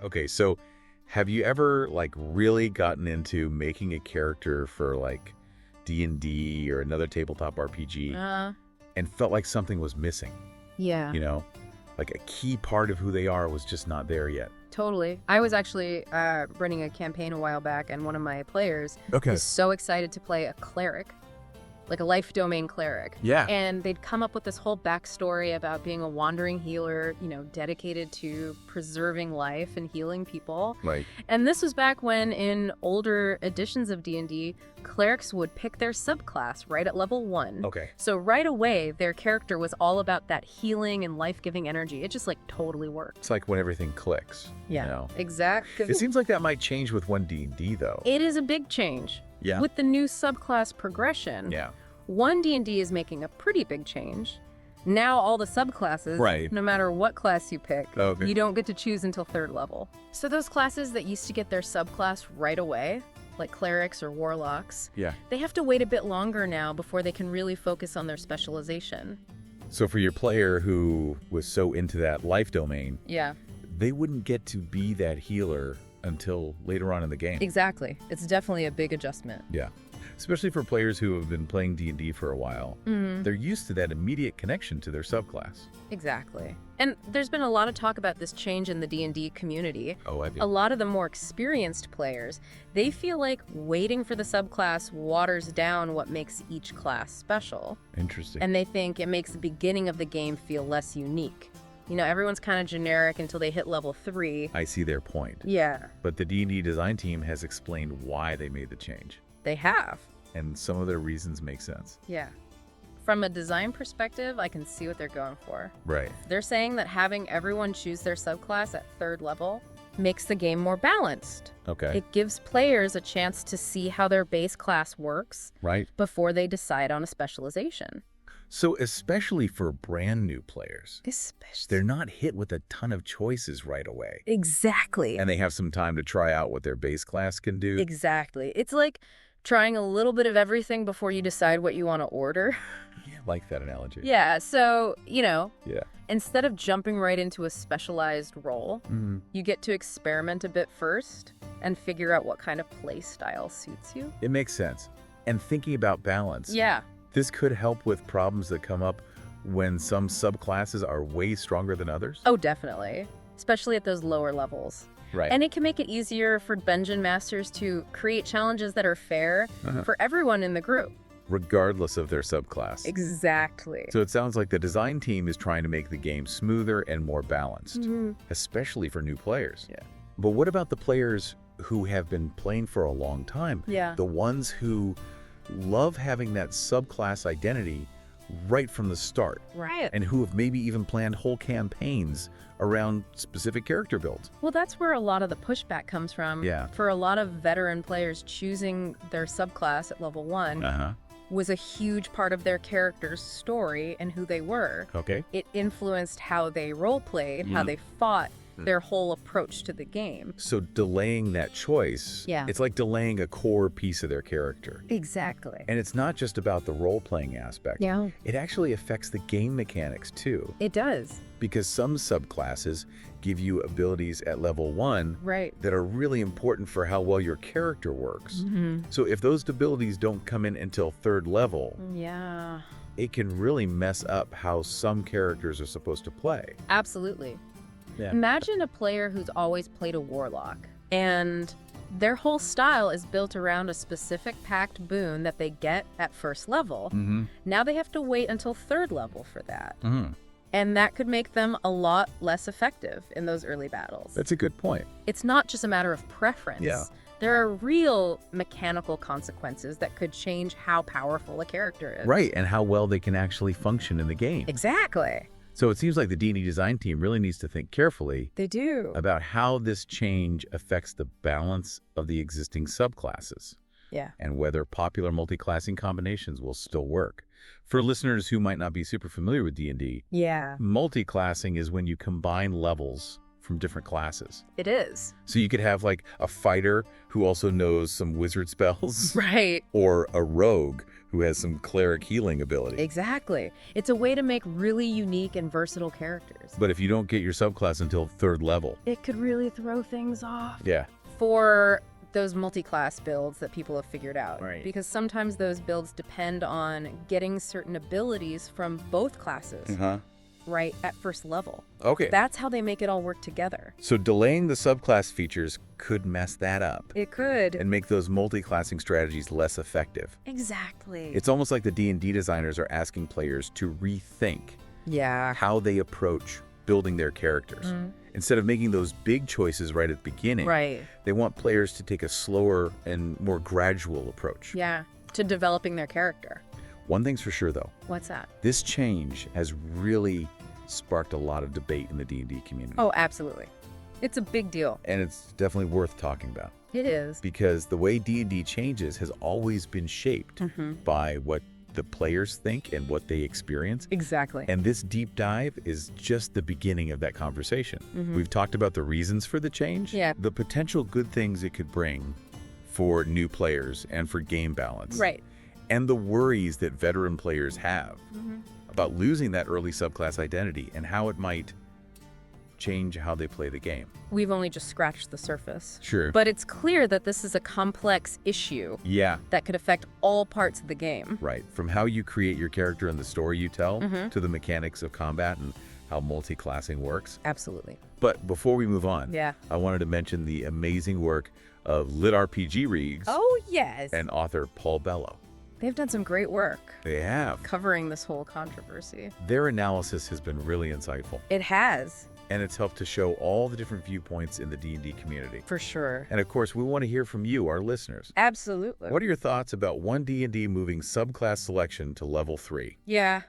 Okay, so have you ever like really gotten into making a character for like D&D or another tabletop RPG and felt like something was missing? Yeah. You know, like a key part of who they are was just not there yet. Totally. I was actually running a campaign a while back, and one of my players is so excited to play a cleric, like a life domain cleric. Yeah. And they'd come up with this whole backstory about being a wandering healer, you know, dedicated to preserving life and healing people. Like, And this was back when, in older editions of D&D, clerics would pick their subclass right at level 1. okay. So right away, their character was all about that healing and life-giving energy. It just like totally worked. It's like when everything clicks. Yeah, You know? exactly. It seems like that might change with One D&D though. It is a big change. Yeah. With the new subclass progression, Yeah. One D&D is making a pretty big change. Now all the subclasses, Right. no matter what class you pick, Okay. you don't get to choose until 3rd level. So those classes that used to get their subclass right away, like clerics or warlocks, Yeah. they have to wait a bit longer now before they can really focus on their specialization. So for your player who was so into that life domain, Yeah, they wouldn't get to be that healer until later on in the game. exactly. It's definitely a big adjustment. Yeah. Especially for players who have been playing D&D for a while. They're used to that immediate connection to their subclass. Exactly. And there's been a lot of talk about this change in the D&D community. Oh, have you? A lot of the more experienced players, they feel like waiting for the subclass waters down what makes each class special. Interesting. And they think it makes the beginning of the game feel less unique. You know, everyone's kind of generic until they hit level 3. I see their point. Yeah, But the D&D design team has explained why they made the change. they have. And some of their reasons make sense. Yeah. From a design perspective, I can see what they're going for. Right. They're saying that having everyone choose their subclass at 3rd level makes the game more balanced. Okay. It gives players a chance to see how their base class works Right. before they decide on a specialization. So especially for brand new players, Especially. they're not hit with a ton of choices right away. Exactly. And they have some time to try out what their base class can do. Exactly. It's like trying a little bit of everything before you decide what you want to order. Yeah, I like that analogy. Yeah, so, you know, Yeah. instead of jumping right into a specialized role, you get to experiment a bit first and figure out what kind of play style suits you. It makes sense. And thinking about balance. Yeah. This could help with problems that come up when some subclasses are way stronger than others. Oh, definitely. Especially at those lower levels. Right. And it can make it easier for dungeon masters to create challenges that are fair for everyone in the group. Regardless of their subclass. Exactly. So it sounds like the design team is trying to make the game smoother and more balanced, especially for new players. Yeah. But what about the players who have been playing for a long time? Yeah. The ones who love having that subclass identity right from the start, Right. and who have maybe even planned whole campaigns around specific character builds. Well, that's where a lot of the pushback comes from. Yeah. For a lot of veteran players, choosing their subclass at level 1 was a huge part of their character's story and who they were. Okay. It influenced how they role-played, how they fought, their whole approach to the game. So delaying that choice, Yeah. it's like delaying a core piece of their character. Exactly. And it's not just about the role-playing aspect. Yeah. It actually affects the game mechanics too, It does. because some subclasses give you abilities at level 1 Right. that are really important for how well your character works. So if those abilities don't come in until 3rd level, Yeah. it can really mess up how some characters are supposed to play. Absolutely. Yeah. Imagine a player who's always played a warlock, and their whole style is built around a specific packed boon that they get at 1st level. Now they have to wait until 3rd level for that. And that could make them a lot less effective in those early battles. That's a good point. It's not just a matter of preference. Yeah. There are real mechanical consequences that could change how powerful a character is. Right, and how well they can actually function in the game. Exactly. So it seems like the D&D design team really needs to think carefully They do. about how this change affects the balance of the existing subclasses Yeah. and whether popular multiclassing combinations will still work. For listeners who might not be super familiar with D&D, Yeah. multiclassing is when you combine levels from different classes. It is. So you could have like a fighter who also knows some wizard spells. Right. Or a rogue who has some cleric healing ability. Exactly. It's a way to make really unique and versatile characters. But if you don't get your subclass until 3rd level, it could really throw things off. Yeah. For those multi-class builds that people have figured out. Right. Because sometimes those builds depend on getting certain abilities from both classes. Right at first level. Okay. That's how they make it all work together. So delaying the subclass features could mess that up. It could. And make those multi-classing strategies less effective. Exactly. It's almost like the D&D designers are asking players to rethink how they approach building their characters. Instead of making those big choices right at the beginning, they want players to take a slower and more gradual approach. Yeah, to developing their character. One thing's for sure, though. What's that? This change has really sparked a lot of debate in the D&D community. Oh, absolutely. It's a big deal. And it's definitely worth talking about. It is. Because the way D&D changes has always been shaped by what the players think and what they experience. Exactly. And this deep dive is just the beginning of that conversation. We've talked about the reasons for the change, the potential good things it could bring for new players and for game balance. Right. And the worries that veteran players have about losing that early subclass identity and how it might change how they play the game. We've only just scratched the surface. Sure. But it's clear that this is a complex issue that could affect all parts of the game. Right. From how you create your character and the story you tell to the mechanics of combat and how multi-classing works. Absolutely. But before we move on, I wanted to mention the amazing work of LitRPG Reads and author Paul Bello. They've done some great work. They have. Covering this whole controversy. Their analysis has been really insightful. It has. And it's helped to show all the different viewpoints in the D&D community. For sure. And of course, we want to hear from you, our listeners. Absolutely. What are your thoughts about One D&D moving subclass selection to level 3? Yeah.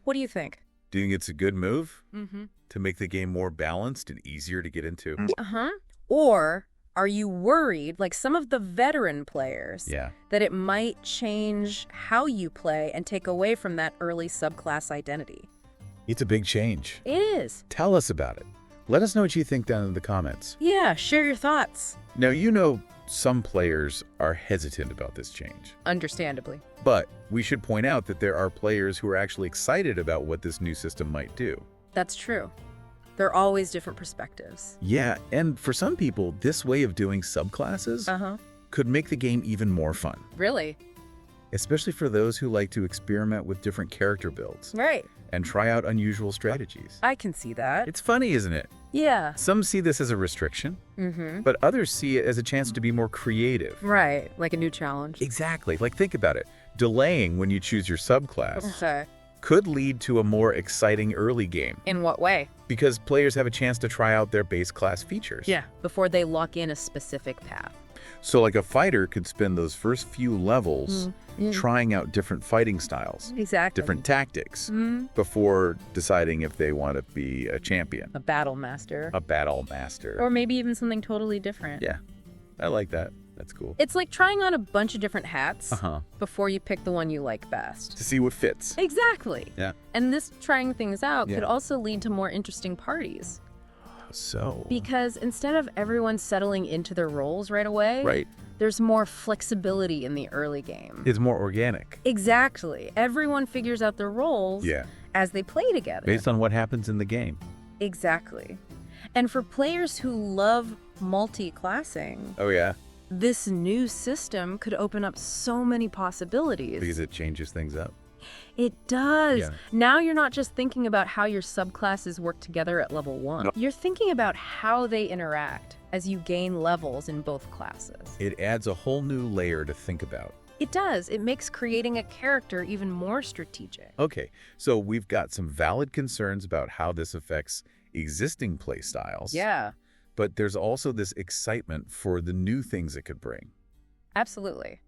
What do you think? Do you think it's a good move to make the game more balanced and easier to get into? Or are you worried, like some of the veteran players, that it might change how you play and take away from that early subclass identity? It's a big change. It is. Tell us about it. Let us know what you think down in the comments. Yeah, share your thoughts. Now, you know some players are hesitant about this change. Understandably. But we should point out that there are players who are actually excited about what this new system might do. That's true. There are always different perspectives. Yeah, and for some people, this way of doing subclasses could make the game even more fun. Really? Especially for those who like to experiment with different character builds. Right. And try out unusual strategies. I can see that. It's funny, isn't it? Yeah. Some see this as a restriction, but others see it as a chance to be more creative. Right, like a new challenge. Exactly. Like, think about it. Delaying when you choose your subclass could lead to a more exciting early game. In what way? Because players have a chance to try out their base class features. Yeah, before they lock in a specific path. So like a fighter could spend those first few levels trying out different fighting styles. Exactly. Different tactics before deciding if they want to be a champion. A battle master. A battle master. Or maybe even something totally different. Yeah, I like that. That's cool. It's like trying on a bunch of different hats before you pick the one you like best. To see what fits. Exactly. Yeah. And this trying things out could also lead to more interesting parties. So? Because instead of everyone settling into their roles right away, there's more flexibility in the early game. It's more organic. Exactly. Everyone figures out their roles as they play together. Based on what happens in the game. Exactly. And for players who love multi-classing, this new system could open up so many possibilities. Because it changes things up. It does. Yeah. Now you're not just thinking about how your subclasses work together at level 1. No. You're thinking about how they interact as you gain levels in both classes. It adds a whole new layer to think about. It does. It makes creating a character even more strategic. Okay, so we've got some valid concerns about how this affects existing play styles. Yeah. But there's also this excitement for the new things it could bring. Absolutely.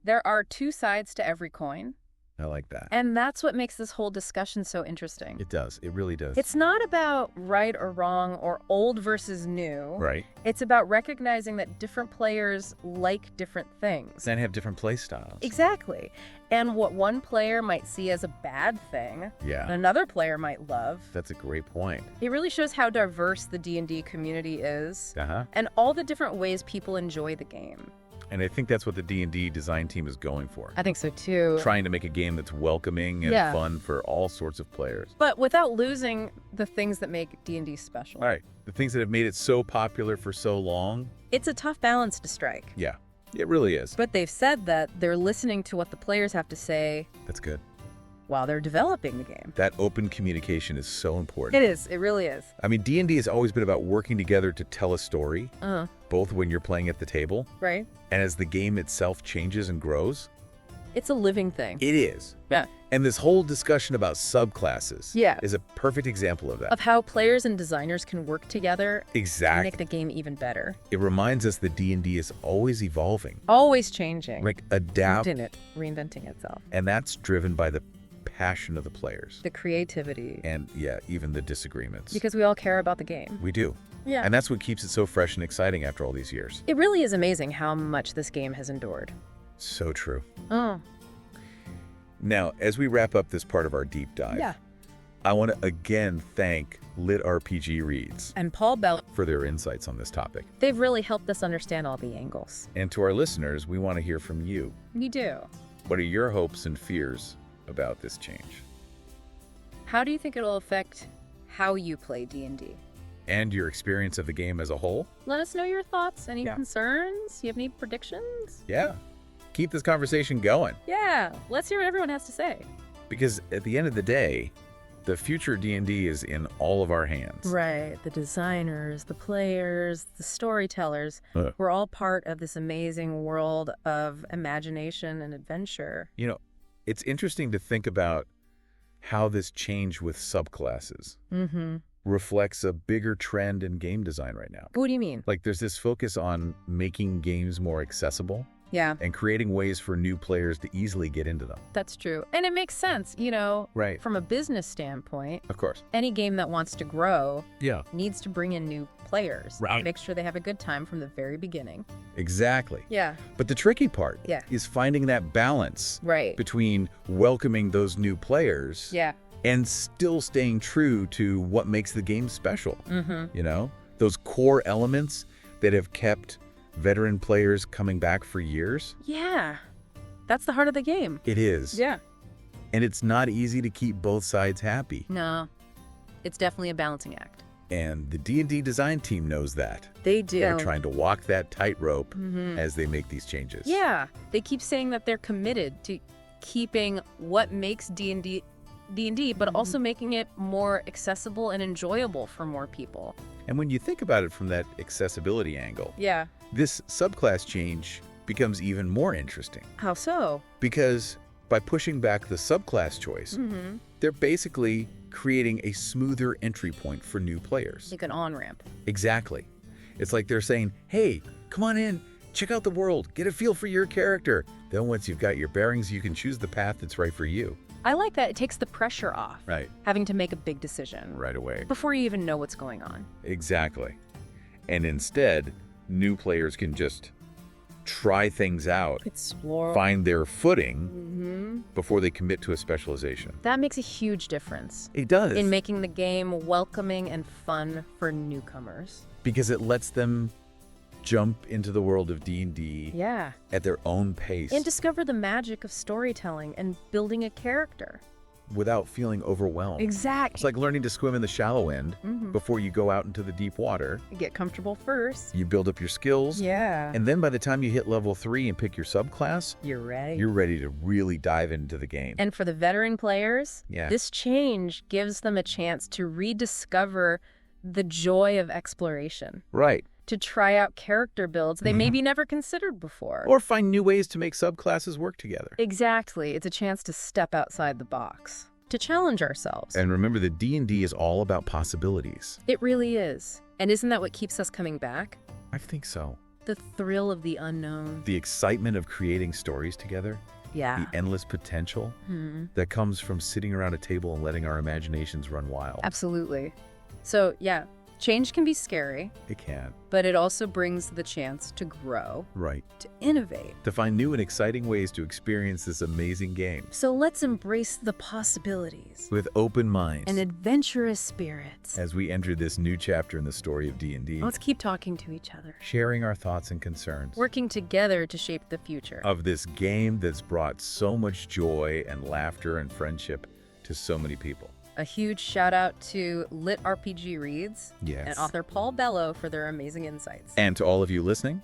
There are two sides to every coin. I like that. And that's what makes this whole discussion so interesting. It does. It really does. It's not about right or wrong or old versus new. Right. It's about recognizing that different players like different things. And have different play styles. Exactly. And what one player might see as a bad thing, another player might love. That's a great point. It really shows how diverse the D&D community is and all the different ways people enjoy the game. And I think that's what the D&D design team is going for. I think so too. Trying to make a game that's welcoming and fun for all sorts of players. But without losing the things that make D&D special. All right. The things that have made it so popular for so long. It's a tough balance to strike. Yeah, it really is. But they've said that they're listening to what the players have to say. That's good. While they're developing the game. That open communication is so important. It is. It really is. I mean, D&D has always been about working together to tell a story, both when you're playing at the table, right, and as the game itself changes and grows. It's a living thing. It is. Yeah. And this whole discussion about subclasses is a perfect example of that. Of how players and designers can work together to make the game even better. It reminds us that D&D is always evolving. Always changing. Like reinventing itself. And that's driven by the passion of the players. The creativity. And even the disagreements. Because we all care about the game. We do. Yeah. And that's what keeps it so fresh and exciting after all these years. It really is amazing how much this game has endured. So true. Oh. Now, as we wrap up this part of our deep dive, I want to again thank LitRPG Reads and Paul Bell for their insights on this topic. They've really helped us understand all the angles. And to our listeners, we want to hear from you. We do. What are your hopes and fears about this change? How do you think it'll affect how you play D&D? And your experience of the game as a whole? Let us know your thoughts. Any concerns? You have any predictions? Yeah. Keep this conversation going. Yeah. Let's hear what everyone has to say. Because at the end of the day, the future of D&D is in all of our hands. Right. The designers, the players, the storytellers, we're all part of this amazing world of imagination and adventure. You know, it's interesting to think about how this change with subclasses reflects a bigger trend in game design right now. What do you mean? Like there's this focus on making games more accessible. Yeah. And creating ways for new players to easily get into them. That's true. And it makes sense, you know, right, from a business standpoint. Of course. Any game that wants to grow needs to bring in new players. Right. Make sure they have a good time from the very beginning. Exactly. Yeah. But the tricky part is finding that balance between welcoming those new players and still staying true to what makes the game special. You know, those core elements that have kept veteran players coming back for years. Yeah. That's the heart of the game. It is. Yeah. And it's not easy to keep both sides happy. No. It's definitely a balancing act. And the D&D design team knows that. They do. They're trying to walk that tightrope as they make these changes. Yeah. They keep saying that they're committed to keeping what makes D&D, but also making it more accessible and enjoyable for more people. And when you think about it from that accessibility angle, this subclass change becomes even more interesting. How so? Because by pushing back the subclass choice, they're basically creating a smoother entry point for new players. Like an on-ramp. Exactly. It's like they're saying, hey, come on in, check out the world, get a feel for your character. Then once you've got your bearings, you can choose the path that's right for you. I like that. It takes the pressure off. Right. Having to make a big decision. Right away. Before you even know what's going on. Exactly. And instead, new players can just try things out, explore, find their footing before they commit to a specialization. That makes a huge difference. It does. In making the game welcoming and fun for newcomers. Because it lets them jump into the world of D&D at their own pace. And discover the magic of storytelling and building a character. Without feeling overwhelmed. Exactly. It's like learning to swim in the shallow end before you go out into the deep water. You get comfortable first. You build up your skills. Yeah. And then by the time you hit level 3 and pick your subclass, you're ready. You're ready to really dive into the game. And for the veteran players, this change gives them a chance to rediscover the joy of exploration. Right. To try out character builds they maybe never considered before. Or find new ways to make subclasses work together. Exactly. It's a chance to step outside the box, to challenge ourselves. And remember that D&D is all about possibilities. It really is. And isn't that what keeps us coming back? I think so. The thrill of the unknown. The excitement of creating stories together. the endless potential that comes from sitting around a table and letting our imaginations run wild. Absolutely. So, yeah, change can be scary. It can. But it also brings the chance to grow. Right. To innovate. To find new and exciting ways to experience this amazing game. So let's embrace the possibilities. With open minds. And adventurous spirits. As we enter this new chapter in the story of D&D. Let's keep talking to each other. Sharing our thoughts and concerns. Working together to shape the future. Of this game that's brought so much joy and laughter and friendship to so many people. A huge shout out to LitRPG Reads and author Paul Bello for their amazing insights. And to all of you listening,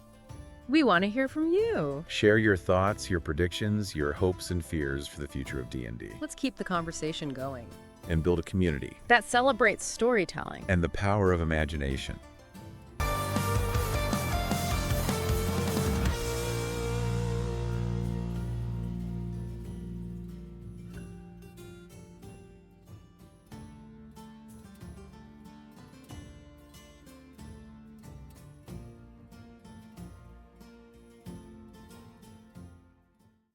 we want to hear from you. Share your thoughts, your predictions, your hopes and fears for the future of D&D. Let's keep the conversation going. And build a community that celebrates storytelling and the power of imagination.